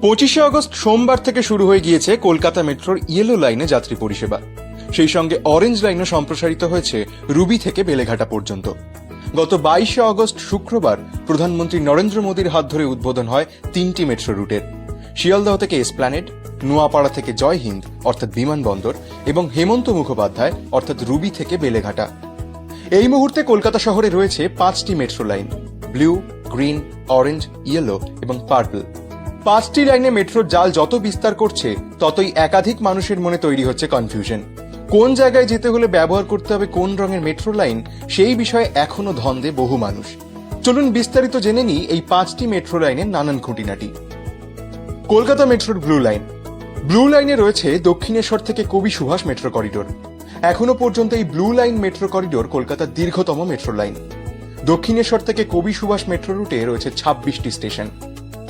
25 August সোমবার থেকে শুরু হয়ে গিয়েছে কলকাতা মেট্রোর ইয়েলো লাইনে যাত্রী পরিষেবা। সেই সঙ্গে অরেঞ্জ লাইনও সম্প্রসারিত হয়েছে রুবি থেকে বেলেঘাটা পর্যন্ত। গত 22 আগস্ট শুক্রবার প্রধানমন্ত্রী নরেন্দ্র মোদীর হাত ধরে উদ্বোধন হয় 3টি মেট্রো রুটের। শিয়ালদহ থেকে এসপ্ল্যানেড, নোয়াপাড়া থেকে জয় হিন্দ অর্থাৎ বিমানবন্দর এবং হেমন্ত মুখোপাধ্যায় অর্থাৎ রুবি থেকে বেলেঘাটা। এই মুহূর্তে কলকাতা শহরে রয়েছে 5টি metro line, blue, green, orange, yellow এবং পার্পল। 5টি লাইনে মেট্রোর জাল যত বিস্তার করছে ততই একাধিক মানুষের মনে তৈরি হচ্ছে কনফিউশন। কোন জায়গায় যেতে হলে ব্যবহার করতে হবে কোন রঙের মেট্রো লাইন, সেই বিষয়ে এখনো ধন্দে বহু মানুষ। চলুন বিস্তারিত জেনে নিই এই 5টি মেট্রো লাইনের নানান খুঁটিনাটি। কলকাতা মেট্রোর ব্লু লাইন। ব্লু লাইনে রয়েছে দক্ষিণেশ্বর থেকে কবি সুভাষ মেট্রো করিডোর। এখনো পর্যন্ত এই ব্লু লাইন মেট্রো করিডোর কলকাতার দীর্ঘতম মেট্রো লাইন। দক্ষিণেশ্বর থেকে কবি সুভাষ মেট্রো রুটে রয়েছে 26টি স্টেশন।